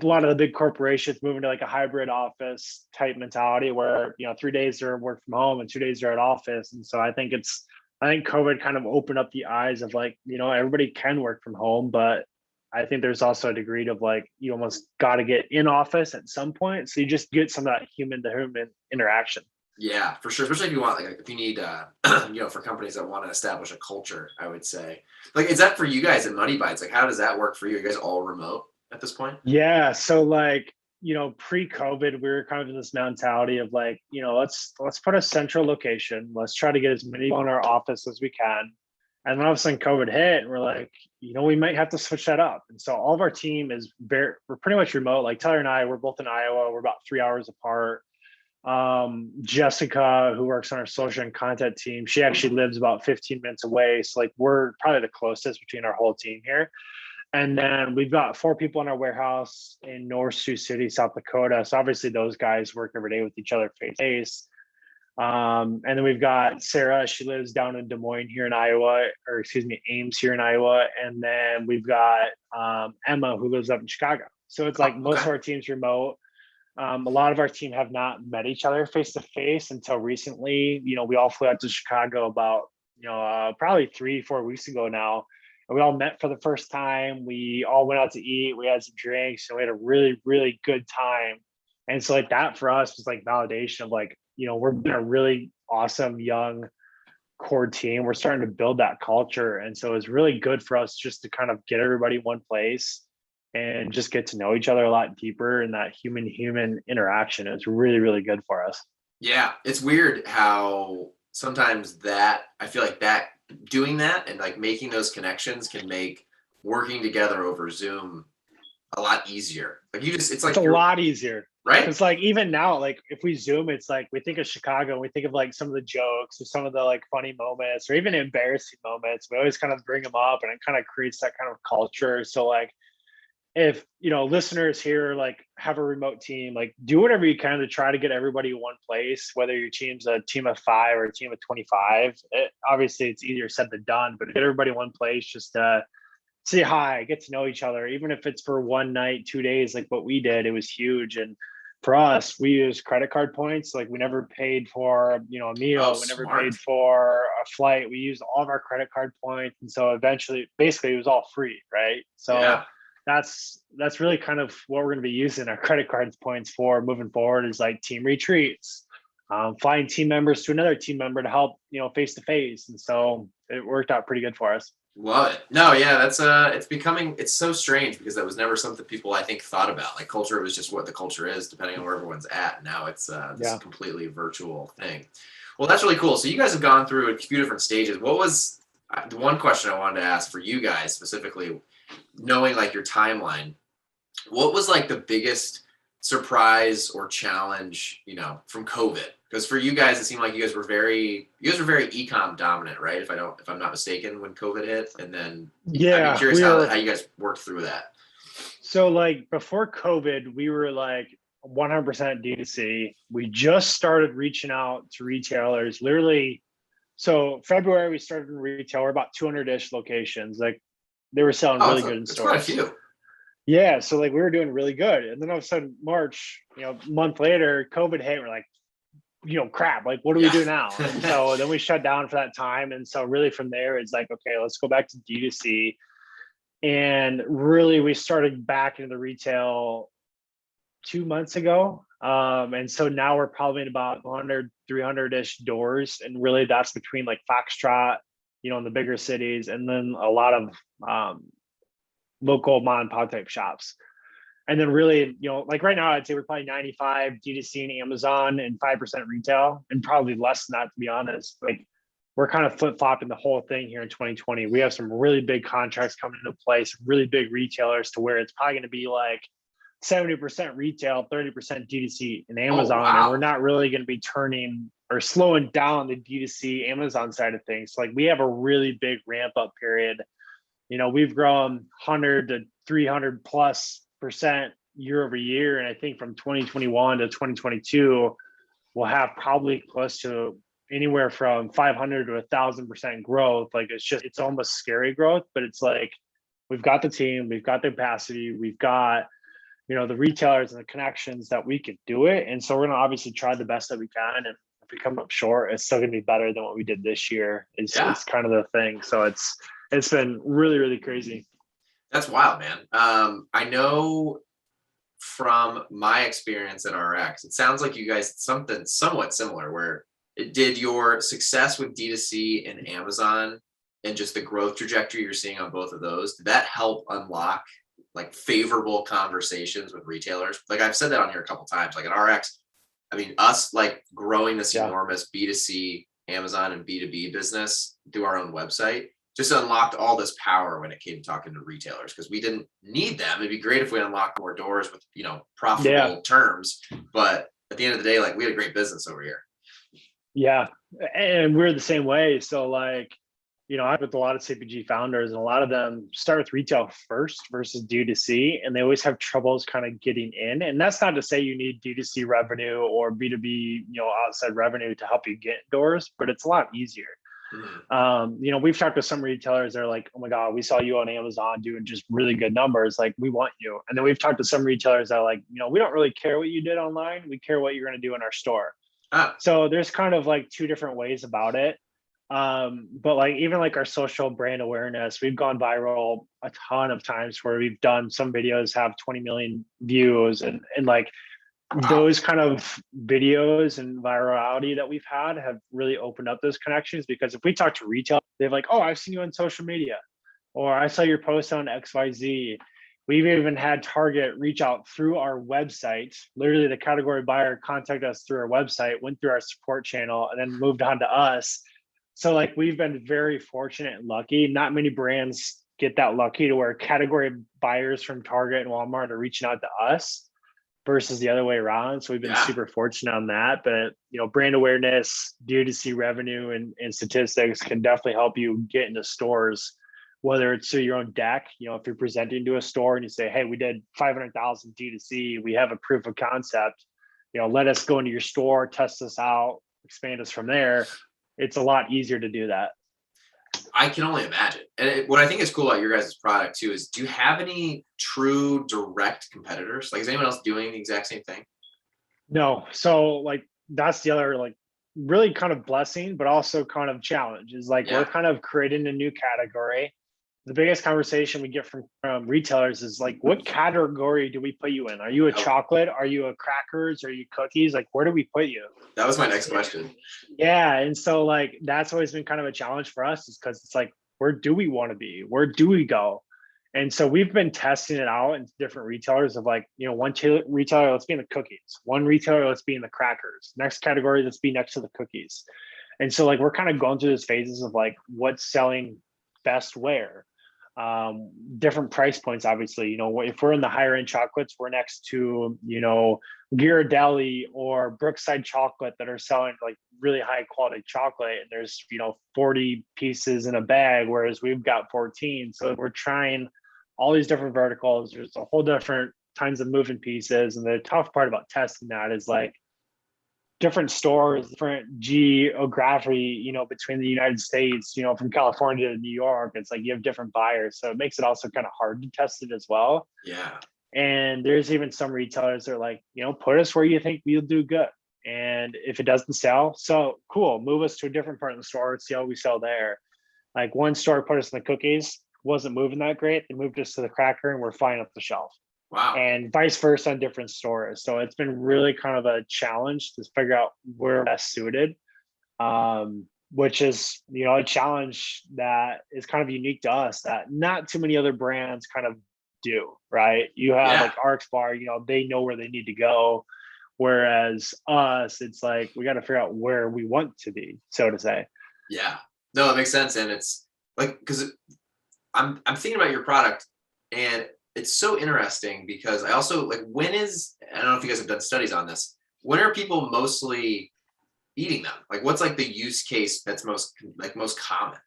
lot of the big corporations moving to like a hybrid office type mentality where 3 days are work from home and 2 days are at office. And so I think COVID kind of opened up the eyes of like, everybody can work from home, but I think there's also a degree of like you almost got to get in office at some point, so you just get some of that human to human interaction. Yeah, for sure. Especially if you want, like, if you need, for companies that want to establish a culture, I would say. Like, is that for you guys at Money Bites? Like, how does that work for you? Are you guys all remote at this point? Yeah. So like, pre-COVID, we were kind of in this mentality of like, let's put a central location. Let's try to get as many people in our office as we can. And then all of a sudden COVID hit, and we're like, we might have to switch that up. And so all of our team we're pretty much remote. Like Tyler and I, we're both in Iowa. We're about 3 hours apart. Jessica, who works on our social and content team, she actually lives about 15 minutes away. So like we're probably the closest between our whole team here. And then we've got 4 people in our warehouse in North Sioux City, South Dakota. So obviously those guys work every day with each other face to face. And then we've got Sarah, she lives down in Des Moines here in Iowa, or excuse me, Ames here in Iowa. And then we've got Emma, who lives up in Chicago. So it's like Oh, most okay. of our team's remote. A lot of our team have not met each other face to face until recently. We all flew out to Chicago about, probably 3, 4 weeks ago now. And we all met for the first time. We all went out to eat. We had some drinks, and we had a really, really good time. And so like that for us was like validation of like, we're a really awesome young core team. We're starting to build that culture. And so it's really good for us just to kind of get everybody in one place. and just get to know each other a lot deeper. And that human interaction is really, really good for us. Yeah, it's weird how sometimes that I feel like that doing that and like making those connections can make working together over Zoom a lot easier. Like you just, it's It's like a you're lot easier. right. Because like even now, like if we Zoom, it's like we think of Chicago and we think of like some of the jokes or some of the like funny moments or even embarrassing moments. We always kind of bring them up and it kind of creates that kind of culture. So like if listeners here like have a remote team, like do whatever you can to try to get everybody in one place, whether your team's a team of 5 or a team of 25. Obviously it's easier said than done, but get everybody in one place just to say hi, get to know each other, even if it's for one night, 2 days, like what we did. It was huge. And for us, we use credit card points. Like we never paid for a Oh, meal, we never paid smart. for a flight. We used all of our credit card points, and so eventually basically it was all free, right? So Yeah. that's really kind of what we're going to be using our credit cards points for moving forward, is like team retreats, flying team members to another team member to help face to face. And so it worked out pretty good for us. Love it. No, yeah, that's it's so strange because that was never something people I think thought about. Like culture was just what the culture is, depending on where everyone's at. Now it's this Yeah. completely virtual thing. Well, that's really cool. So you guys have gone through a few different stages. What was the one question I wanted to ask for you guys specifically, knowing like your timeline? What was like the biggest surprise or challenge, from COVID? Because for you guys, it seemed like you guys were very e-com dominant, right? If I'm not mistaken, when COVID hit, and then I'd be Yeah, curious we how were. you guys worked through that. So like before COVID, we were like 100% D2C. We just started reaching out to retailers literally. So February we started in retail. We're about 200-ish locations. Like they were selling Oh, really good in it's quite a stores. few. Yeah, so like we were doing really good. And then all of a sudden March, a month later, COVID hit. We're like, crap, like what do we Yeah. do now? And so then we shut down for that time. And so really from there, it's like, okay, let's go back to D2C. And really we started back into the retail 2 months ago. And so now we're probably in about 100, 300-ish doors. And really that's between like Foxtrot, in the bigger cities, and then a lot of local mom and pop type shops. And then really, like right now, I'd say we're probably 95 D2C and Amazon and 5% retail, and probably less than that, to be honest. Like we're kind of flip flopping the whole thing here in 2020. We have some really big contracts coming into place, really big retailers, to where it's probably going to be like 70% retail, 30% D2C and Oh, Amazon. And we're wow. not really going to be turning or slowing down the D2C Amazon side of things. So like we have a really big ramp up period. We've grown 100 to 300 plus percent year over year. And I think from 2021 to 2022, we'll have probably close to anywhere from 500 to 1,000% growth. Like it's almost scary growth, but it's like, we've got the team, we've got the capacity, we've got, the retailers and the connections that we could do it. And so we're going to obviously try the best that we can. And if we come up short, it's still going to be better than what we did this year. Yeah. It's kind of the thing. So it's been really, really crazy. That's wild, man. I know from my experience at RX, it sounds like you guys something somewhat similar where it did your success with D2C and Amazon and just the growth trajectory you're seeing on both of those. Did that help unlock like favorable conversations with retailers? Like I've said that on here a couple times, like at RX, I mean, us like growing this Yeah. enormous B2C Amazon and B2B business through our own website just unlocked all this power when it came to talking to retailers, because we didn't need them. It'd be great if we unlocked more doors with, profitable terms. But at the end of the day, like we had a great business over here. Yeah. And we're the same way. So like, I've with a lot of CPG founders, and a lot of them start with retail first versus D2C, and they always have troubles kind of getting in. And that's not to say you need D2C revenue or B2B, outside revenue to help you get doors, but it's a lot easier. We've talked to some retailers, they're like, oh my God, we saw you on Amazon doing just really good numbers. Like, we want you. And then we've talked to some retailers that are like, we don't really care what you did online. We care what you're going to do in our store. So there's kind of like two different ways about it. But like, even like our social brand awareness, we've gone viral a ton of times where we've done some videos have 20 million views, and like, those kind of videos and virality that we've had have really opened up those connections. Because if we talk to retail, they're like, oh, I've seen you on social media, or I saw your post on XYZ. We've even had Target reach out through our website. Literally, the category buyer contacted us through our website, went through our support channel, and then moved on to us. So like we've been very fortunate and lucky. Not many brands get that lucky to where category buyers from Target and Walmart are reaching out to us versus the other way around. So we've been Yeah. super fortunate on that. But brand awareness, D2C revenue and statistics can definitely help you get into stores, whether it's through your own deck. If you're presenting to a store and you say, hey, we did 500,000 D2C, we have a proof of concept, let us go into your store, test this out, expand us from there. It's a lot easier to do that. I can only imagine. And what I think is cool about your guys' product too is, do you have any true direct competitors? Like, is anyone else doing the exact same thing? No. So like that's the other like really kind of blessing, but also kind of challenge is like we're Yeah. kind of creating a new category. The biggest conversation we get from retailers is like, what category do we put you in? Are you a Oh, chocolate? Are you a crackers? Are you cookies? Like, where do we put you? that was my next question. Yeah. And so like that's always been kind of a challenge for us, is because it's like, where do we want to be? Where do we go? And so we've been testing it out in different retailers of like, one retailer, let's be in the cookies. One retailer, let's be in the crackers. Next category, let's be next to the cookies. And so like we're kind of going through these phases of like what's selling best where. Different price points, obviously. If we're in the higher end chocolates, we're next to Ghirardelli or Brookside chocolate that are selling like really high quality chocolate, and there's 40 pieces in a bag, whereas we've got 14. So we're trying all these different verticals. There's a whole different kinds of moving pieces, and the tough part about testing that is like different stores, different geography, between the United States, from California to New York. It's like you have different buyers. So it makes it also kind of hard to test it as well. Yeah. And there's even some retailers that are like, put us where you think we'll do good. And if it doesn't sell, so cool, move us to a different part of the store, see how we sell there. Like one store put us in the cookies, wasn't moving that great. They moved us to the cracker and we're fine up the shelf. Wow. And vice versa on different stores. So it's been really kind of a challenge to figure out where we're best suited, which is, a challenge that is kind of unique to us that not too many other brands kind of do, right? You have like RX Bar, they know where they need to go. Whereas us, it's like, we got to figure out where we want to be, so to say. Yeah. No, it makes sense. And it's like, because I'm thinking about your product, and it's so interesting because I also like, I don't know if you guys have done studies on this, when are people mostly eating them? Like, what's like the use case that's most common?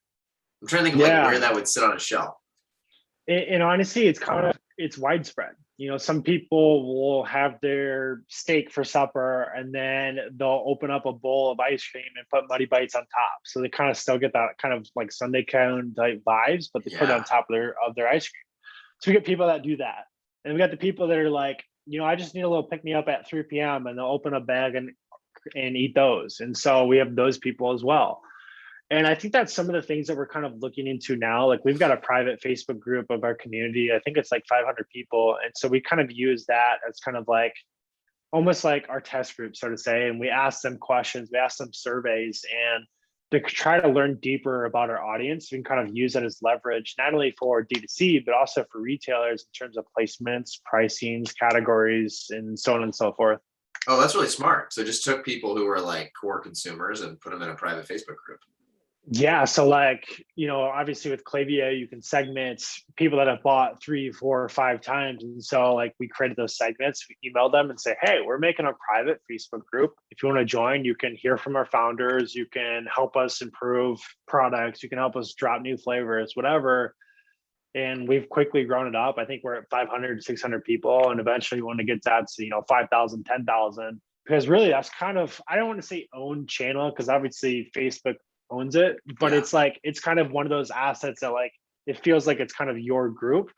I'm trying to think of like where that would sit on a shelf. And honestly, it's widespread. Some people will have their steak for supper and then they'll open up a bowl of ice cream and put Muddy Bites on top. So they kind of still get that kind of like sundae cone type vibes, but they put it on top of their ice cream. So we get people that do that. And we got the people that are like, I just need a little pick me up at 3 p.m. and they'll open a bag and eat those. And so we have those people as well. And I think that's some of the things that we're kind of looking into now. Like we've got a private Facebook group of our community. I think it's like 500 people. And so we kind of use that as kind of like almost like our test group, so to say. And we ask them questions, we ask them surveys, and to try to learn deeper about our audience. We can kind of use it as leverage, not only for D2C, but also for retailers in terms of placements, pricings, categories, and so on and so forth. Oh, that's really smart. So just took people who were like core consumers and put them in a private Facebook group. Yeah. So like, obviously with Klaviyo, you can segment people that have bought 3, 4, or 5 times. And so like we created those segments, we emailed them and say, hey, we're making a private Facebook group. If you want to join, you can hear from our founders. You can help us improve products. You can help us drop new flavors, whatever. And we've quickly grown it up. I think we're at 500, 600 people. And eventually we want to get that to, 5,000, 10,000. Because really that's kind of, I don't want to say own channel, because obviously Facebook owns it, but it's like, it's kind of one of those assets that like, it feels like it's kind of your group.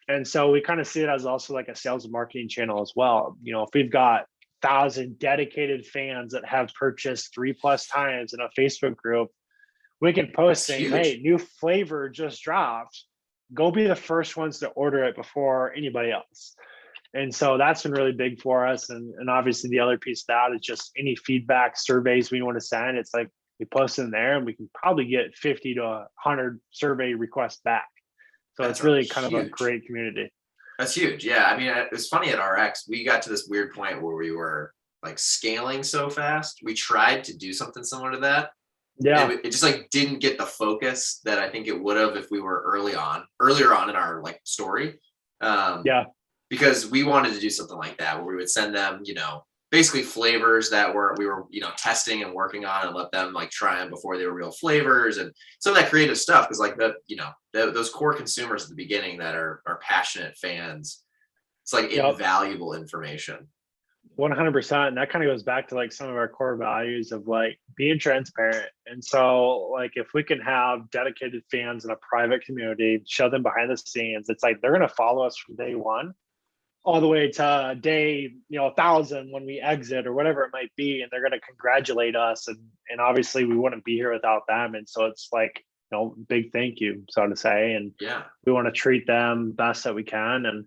And so we kind of see it as also like a sales and marketing channel as well. If we've got 1,000 dedicated fans that have purchased 3+ times in a Facebook group, we can post saying, hey, new flavor just dropped. Go be the first ones to order it before anybody else. And so that's been really big for us. And obviously the other piece of that is just any feedback surveys we want to send. It's like, we post in there and we can probably get 50 to 100 survey requests back. So it's really kind of a great community. That's huge. Yeah. I mean, it was funny at RX, we got to this weird point where we were like scaling so fast. We tried to do something similar to that. Yeah, It just like didn't get the focus that I think it would have if we were earlier on in our like story. Um, yeah, because we wanted to do something like that where we would send them, basically flavors that we were, testing and working on, and let them like try them before they were real flavors, and some of that creative stuff. Because like those core consumers at the beginning that are passionate fans, it's like yep. invaluable information. 100%. And that kind of goes back to like some of our core values of like being transparent. And so, like, if we can have dedicated fans in a private community, show them behind the scenes, it's like they're going to follow us from day one all the way to day 1,000 when we exit or whatever it might be, and they're going to congratulate us, and obviously we wouldn't be here without them. And so it's like, big thank you, so to say. And Yeah. we want to treat them best that we can. And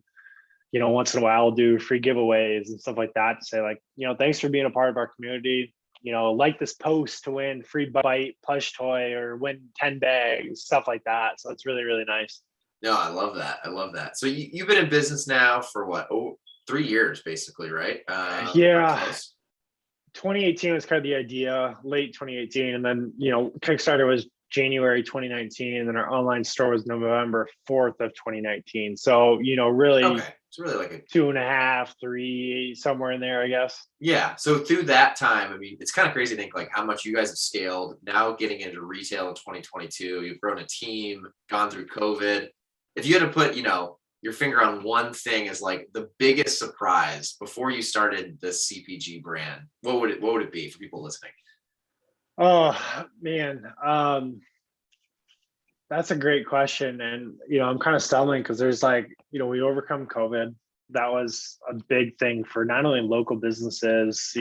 once in a while we'll do free giveaways and stuff like that to say like, thanks for being a part of our community. Like this post to win free bite plush toy or win 10 bags, stuff like that. So it's really, really nice. No, I love that. I love that. So you've been in business now for what? Oh, 3 years basically, right? Yeah. Close. 2018 was kind of the idea, late 2018. And then, Kickstarter was January 2019. And then our online store was November 4th of 2019. So, really Okay. It's really like a 2.5, 3, somewhere in there, I guess. Yeah. So through that time, I mean, it's kind of crazy to think like how much you guys have scaled. Now getting into retail in 2022, you've grown a team, gone through COVID. If you had to put, your finger on one thing as like the biggest surprise before you started the CPG brand, what would it be for people listening? Oh man. That's a great question. And, I'm kind of stumbling because there's like, we overcome COVID. That was a big thing for not only local businesses,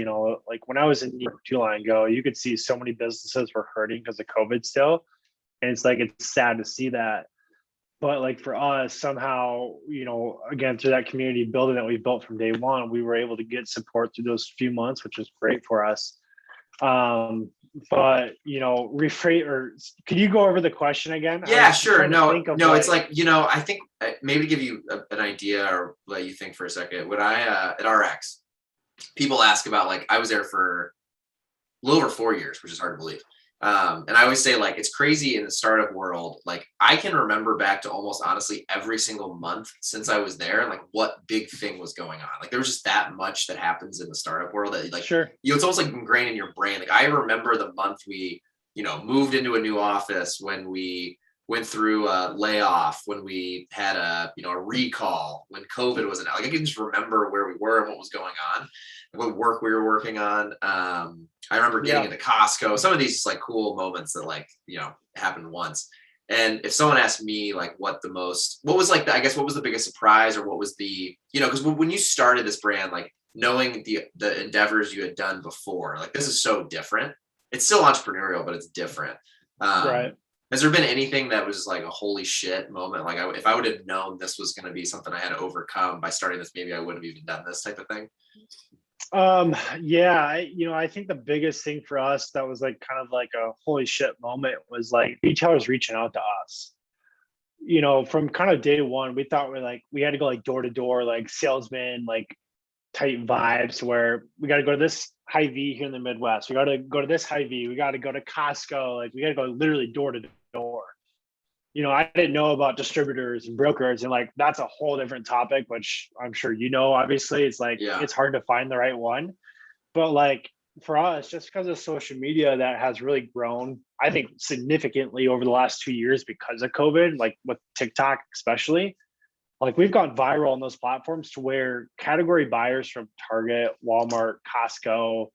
like when I was in New York too long ago, you could see so many businesses were hurting because of COVID still. And it's like, it's sad to see that. But like for us, somehow, again, through that community building that we built from day one, we were able to get support through those few months, which was great for us. But rephrase, or could you go over the question again? Yeah, sure. No, it's like, like, I think maybe to give you an idea or let you think for a second, when I, at RX, people ask about like, I was there for a little over 4 years, which is hard to believe. And I always say like, it's crazy in the startup world. Like I can remember back to almost honestly every single month since I was there and like what big thing was going on. Like there was just that much that happens in the startup world that like, sure. it's almost like ingrained in your brain. Like I remember the month we, moved into a new office, when we went through a layoff, when we had a recall, when COVID was like I can just remember where we were and what was going on, what work we were working on. I remember getting into Costco, some of these like cool moments that like, happened once. And if someone asked me like what was like I guess what was the biggest surprise, or what was the, because when you started this brand, like knowing the endeavors you had done before, like this is so different. It's still entrepreneurial, but it's different. Right. Has there been anything that was like a holy shit moment? Like if I would have known this was going to be something I had to overcome by starting this, maybe I wouldn't have even done this type of thing. Yeah, I think the biggest thing for us that was like kind of like a holy shit moment was like retailers reaching out to us. From kind of day one, we thought we had to go like door to door, like salesman, like type vibes where we got to go to this Hy-Vee here in the Midwest. We got to go to this Hy-Vee. We got to go to Costco. Like we got to go literally door to door. I didn't know about distributors and brokers, and like that's a whole different topic, which I'm sure obviously it's like It's hard to find the right one. But like for us, just because of social media that has really grown, I think significantly over the last 2 years because of COVID, like with TikTok especially, like we've gone viral on those platforms to where category buyers from Target, Walmart, Costco,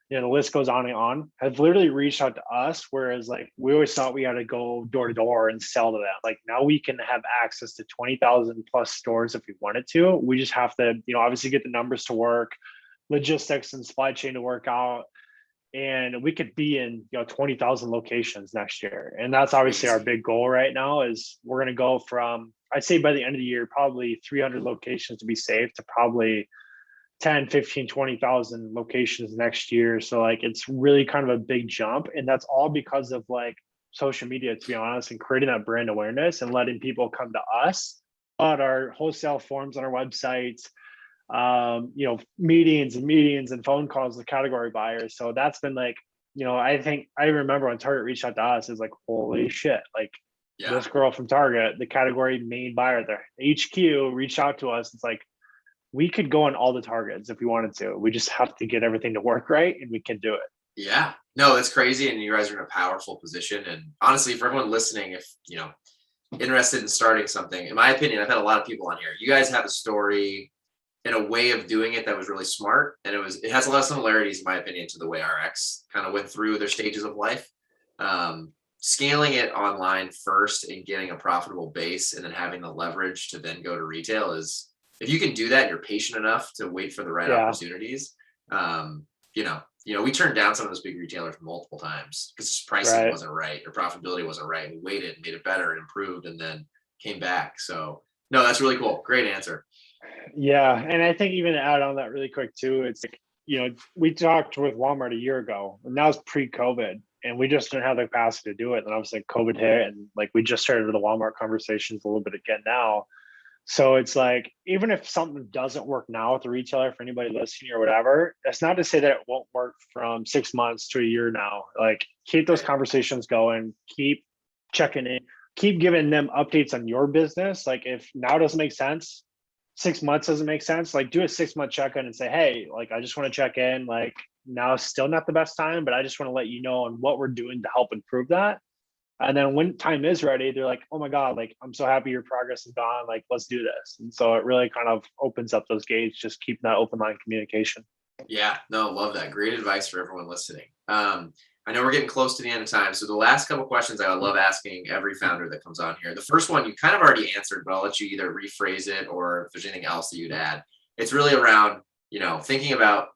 the list goes on and on, have literally reached out to us. Whereas like we always thought we had to go door to door and sell to them. Like now we can have access to 20,000 plus stores if we wanted to. We just have to, obviously get the numbers to work, logistics and supply chain to work out. And we could be in 20,000 locations next year. And that's obviously our big goal right now. Is we're going to go from, I'd say by the end of the year, probably 300 locations to be safe, to probably 10, 15, 20,000 locations next year. So like, it's really kind of a big jump. And that's all because of like social media, to be honest, and creating that brand awareness and letting people come to us out our wholesale forms on our website, meetings and phone calls with category buyers. So that's been like, I think I remember when Target reached out to us, it's like, holy shit, like Yeah. this girl from Target, the category main buyer, their HQ reached out to us. It's like, we could go on all the Targets if we wanted to. We just have to get everything to work right, and we can do it. Yeah. No, that's crazy. And you guys are in a powerful position. And honestly, for everyone listening, if, interested in starting something, in my opinion, I've had a lot of people on here. You guys have a story and a way of doing it that was really smart. And it has a lot of similarities, in my opinion, to the way RX kind of went through their stages of life. Scaling it online first and getting a profitable base and then having the leverage to then go to retail is, if you can do that and you're patient enough to wait for the right opportunities, we turned down some of those big retailers multiple times because pricing wasn't right or profitability wasn't right. We waited, made it better, and improved, and then came back. So no, that's really cool. Great answer. Yeah. And I think even to add on that really quick too, it's like, we talked with Walmart a year ago, and that was pre-COVID, and we just didn't have the capacity to do it. And obviously COVID hit, and like we just started the Walmart conversations a little bit again now. So it's like, even if something doesn't work now with the retailer, for anybody listening or whatever, that's not to say that it won't work from 6 months to a year now. Like, keep those conversations going, keep checking in, keep giving them updates on your business. Like, if now doesn't make sense, 6 months doesn't make sense, like do a 6-month check-in and say, hey, like, I just want to check in. Like, now is still not the best time, but I just want to let you know on what we're doing to help improve that. And then when time is ready, they're like, oh my God, like, I'm so happy your progress is gone. Like, let's do this. And so it really kind of opens up those gates, just keeping that open line communication. Yeah, no, love that. Great advice for everyone listening. I know we're getting close to the end of time. So the last couple questions I would love asking every founder that comes on here. The first one you kind of already answered, but I'll let you either rephrase it or if there's anything else that you'd add. It's really around, thinking about,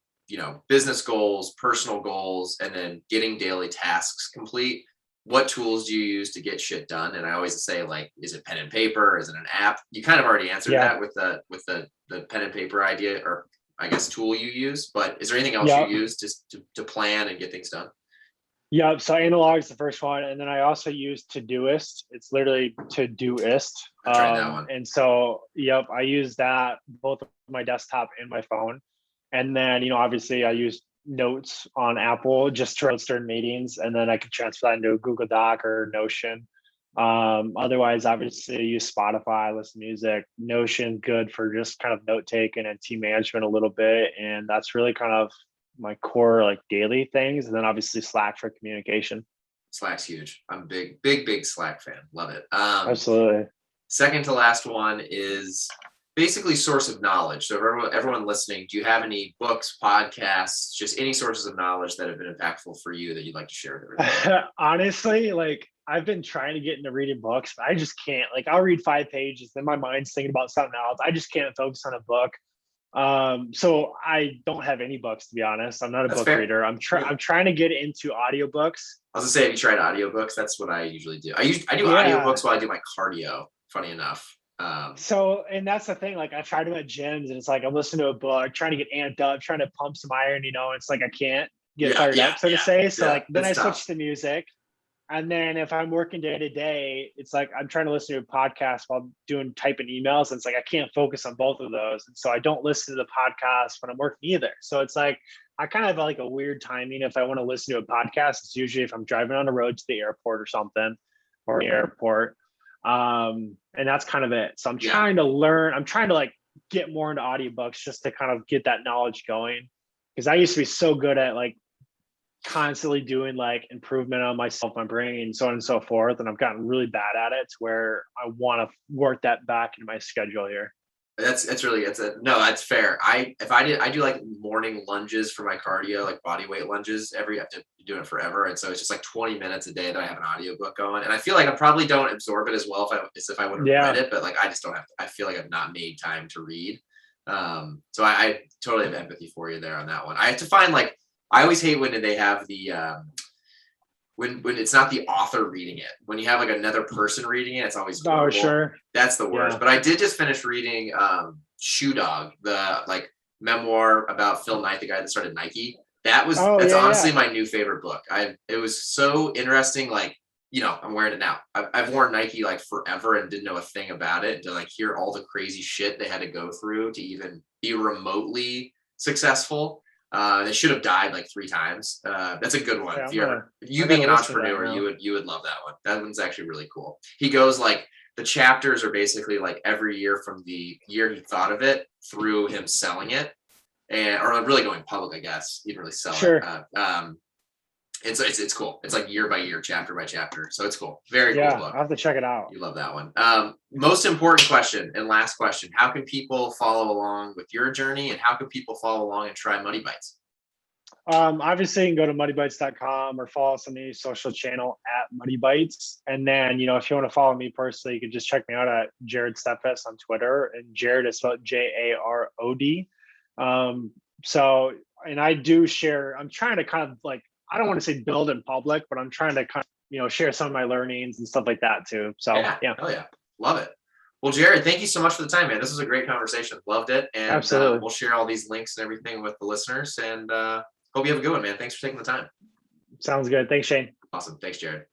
business goals, personal goals, and then getting daily tasks complete. What tools do you use to get shit done? And I always say, like, is it pen and paper? Is it an app? You kind of already answered that with the pen and paper idea, or I guess tool you use, but is there anything else you use just to plan and get things done? Yeah. So analog is the first one. And then I also use Todoist. It's literally Todoist. I tried that one. And so, I use that both on my desktop and my phone. And then, obviously I use Notes on Apple just to start meetings, and then I can transfer that into a Google Doc or Notion. Otherwise, obviously, I use Spotify, listen to music. Notion, good for just kind of note taking and team management a little bit, and that's really kind of my core like daily things. And then obviously Slack for communication. Slack's huge. I'm a big Slack fan. Love it. Absolutely. Second to last one is basically source of knowledge. So everyone listening, do you have any books, podcasts, just any sources of knowledge that have been impactful for you that you'd like to share with everybody? Honestly, like, I've been trying to get into reading books, but I just can't. Like, I'll read 5 pages, then my mind's thinking about something else. I just can't focus on a book. So I don't have any books, to be honest. I'm not a book reader. I'm trying to get into audiobooks. I was gonna say, have you tried audiobooks? That's what I usually do. I do audiobooks while I do my cardio, funny enough. And that's the thing, like, I try to at gyms, and it's like I'm listening to a book, trying to get amped up, trying to pump some iron, it's like I can't get fired up, so to say. So then I switch to music. And then if I'm working day to day, it's like I'm trying to listen to a podcast while typing emails. And it's like I can't focus on both of those. And so I don't listen to the podcast when I'm working either. So it's like I kind of have like a weird timing. If I want to listen to a podcast, it's usually if I'm driving on the road to the airport or something, or the airport. And that's kind of it. So I'm trying to learn. I'm trying to like get more into audiobooks just to kind of get that knowledge going. Because I used to be so good at like constantly doing like improvement on myself, my brain, so on and so forth. And I've gotten really bad at it to where I want to work that back into my schedule here. That's fair. I do like morning lunges for my cardio, like body weight lunges I have to be doing it forever. And so it's just like 20 minutes a day that I have an audiobook going. And I feel like I probably don't absorb it as well as if I would have read it, but like, I just don't have to, I feel like I've not made time to read. So I totally have empathy for you there on that one. I have to find like, I always hate when they have the, when it's not the author reading it. When you have like another person reading it, it's always horrible. Oh, sure. That's the worst. Yeah. But I did just finish reading Shoe Dog, the like memoir about Phil Knight, the guy that started Nike. That's honestly my new favorite book. It was so interesting, like I'm wearing it now. I've worn Nike like forever and didn't know a thing about it, to like hear all the crazy shit they had to go through to even be remotely successful. They should have died like 3 times. That's a good one. Yeah, If you I being gotta an listen to that entrepreneur, now. you would love that one. That one's actually really cool. He goes like the chapters are basically like every year from the year he thought of it through him selling it, and or really going public, I guess. He didn't really sell it. Sure. It's cool. It's like year by year, chapter by chapter. So it's cool. Very cool Yeah, book. I'll have to check it out. You love that one. Most important question and last question: how can people follow along with your journey, and how can people follow along and try Money Bites? Obviously, you can go to moneybites.com or follow us on any social channel at Money Bites. And then, if you want to follow me personally, you can just check me out at Jarod Steffes on Twitter. And Jarod is spelled Jarod. So, and I do share, I'm trying to kind of like, I don't want to say build in public, but I'm trying to kind of, share some of my learnings and stuff like that too. So, yeah. Oh yeah, love it. Well, Jarod, thank you so much for the time, man. This was a great conversation. Loved it, and Absolutely. we'll share all these links and everything with the listeners. And hope you have a good one, man. Thanks for taking the time. Sounds good. Thanks, Shane. Awesome. Thanks, Jarod.